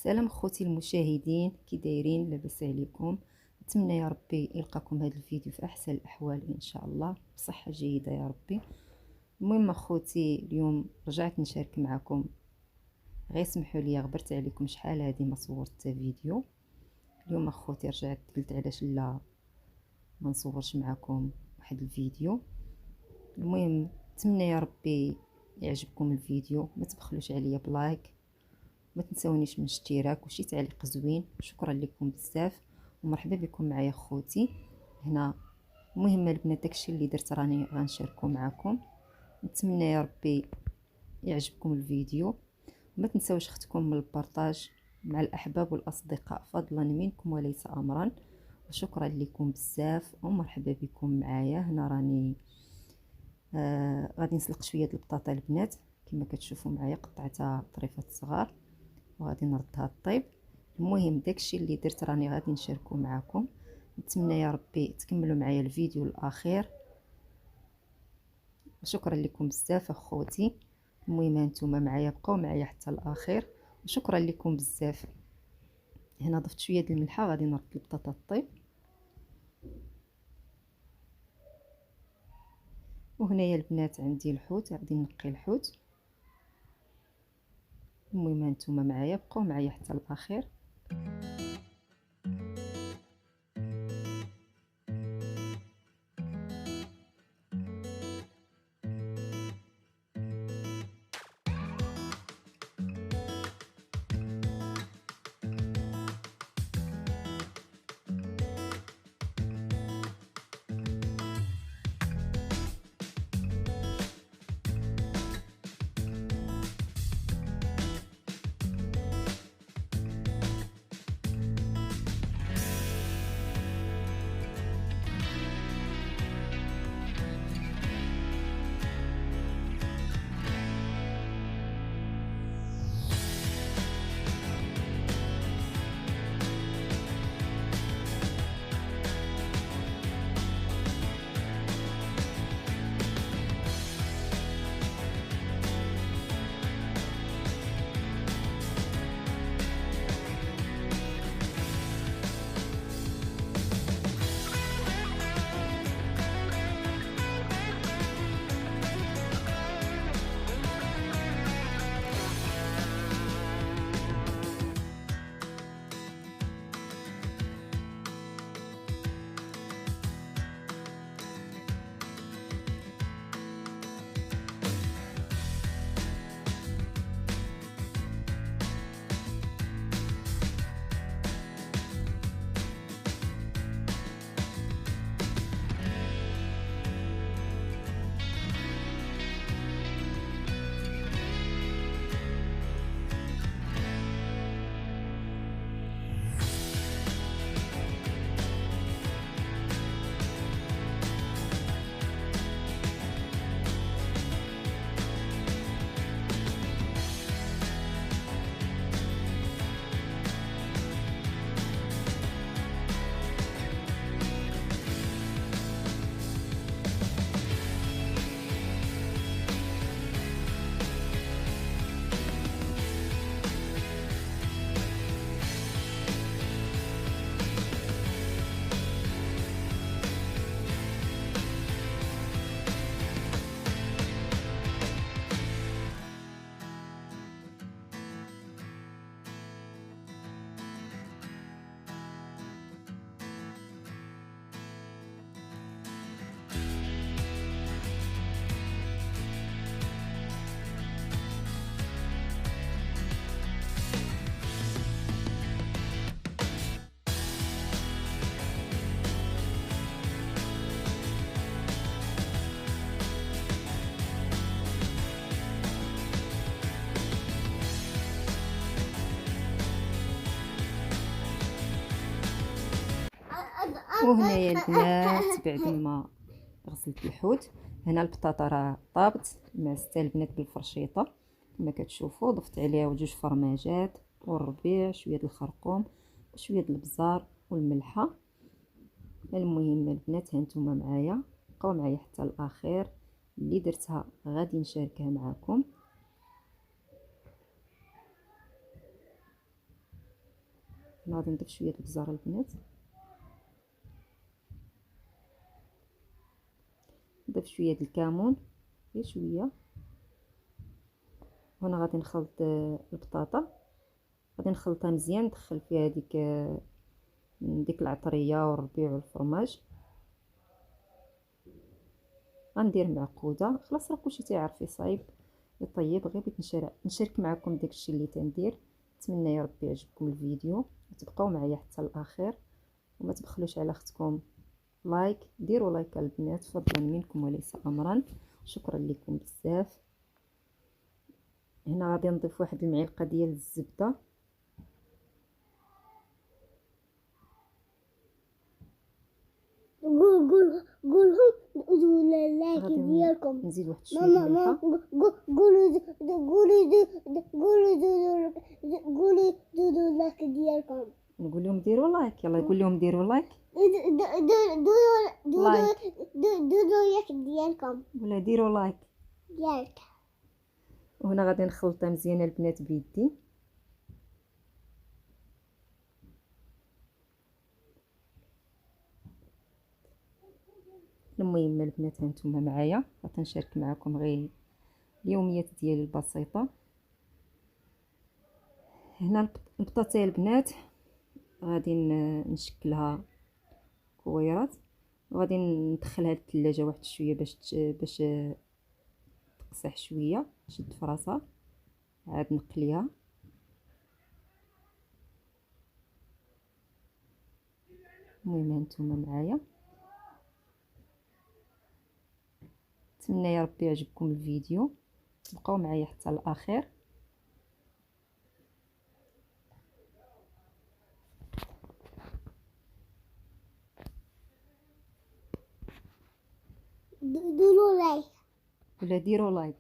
سلام خوتي المشاهدين، كي دايرين؟ لاباس عليكم؟ نتمنى يا ربي يلقاكم هذا الفيديو في احسن الاحوال ان شاء الله، بصحه جيده يا ربي. المهم اخوتي، اليوم رجعت نشارك معكم. غير سمحوا لي، غبرت عليكم شحال هذه ما صورت فيديو. اليوم اخوتي رجعت قلت علاش لا ما نصورش معكم واحد الفيديو. المهم نتمنى يا ربي يعجبكم الفيديو، ما تبخلوش عليا بلايك، ما تنسونيش من اشتراك وشي تعليق زوين. شكرا لكم بزاف ومرحبا بكم معايا خوتي هنا. المهم البنات، داكشي اللي درت راني غنشاركو معكم. نتمنى يا ربي يعجبكم الفيديو، وما تنسوش اختكم من البارطاج مع الاحباب والاصدقاء، فضلا منكم وليس امرا. وشكرا لكم بزاف ومرحبا بكم معايا هنا. راني غادي نسلق شويه البطاطا البنات، كما كتشوفوا معايا قطعتها طريفات صغار وغادي نردها طيب. المهم داكشي اللي درت راني غادي نشاركو معكم. نتمنى يا ربي تكملوا معايا الفيديو الاخير. وشكرا لكم بزاف اخوتي. المهم هانتوما معايا، بقاو معايا حتى الاخير، وشكرا لكم بزاف. هنا ضفت شويه د الملحه، غادي نرد البطاطا طيب. وهنايا البنات عندي الحوت، غادي نقي الحوت. المهم هانتوما معايا، بقاو معايا حتى الاخير. وهنايا البنات بعد ما غسلت الحوت، هنا البطاطا راه طابت معسته البنات بالفرشيطه كما كتشوفوا. ضفت عليها جوج فرماجات والربيع، شويه الخرقوم وشويه البزار والملحه. المهم البنات هانتوما معايا، بقاو معايا حتى الاخير. اللي درتها غادي نشاركها معكم. هنا غادي نضيف شويه البزار البنات، نضيف شويه الكمون غير شويه. هنا غادي نخلط البطاطا، غادي نخلطها مزيان، ندخل فيها ديك العطريه والربيع والفرماج. غندير معقوده. خلاص راه كلشي تعرفي صايب يطيب، غير بغيت نشارك معكم داكشي اللي تندير. نتمنى يا ربي يعجبكم الفيديو وتبقاو معايا حتى الاخر، وما تبخلوش على اختكم لايك. ديروا لايك البنات فضلا منكم وليس امرا. شكرا لكم بزاف. هنا غادي نضيف واحد المعلقه ديال الزبده، قولهم ادوا لايك ديالكم. نزيد واحد شويه الملحه. قولوا دودو لايك ديالكم. نقول لهم ديروا لايك، يلا نقول لهم ديروا لايك. دودو لايك ديالكم ولا ديروا لايك ديالك. وهنا غادي نخلطها مزيان البنات بيدي. المهم البنات هانتوما معايا، غادي نشارك معكم غير اليوميات ديالي البسيطه. هنا البطاطا البنات غادي نشكلها كويرات، وغادي ندخلها للثلاجه واحد شويه باش تقصح شويه، شد فراسها، عاد نقليها. المهم هانتوما معايا، نتمنى يا ربي يعجبكم الفيديو، تبقاو معايا حتى الاخر. دودو لايك ولا ديروا لايك.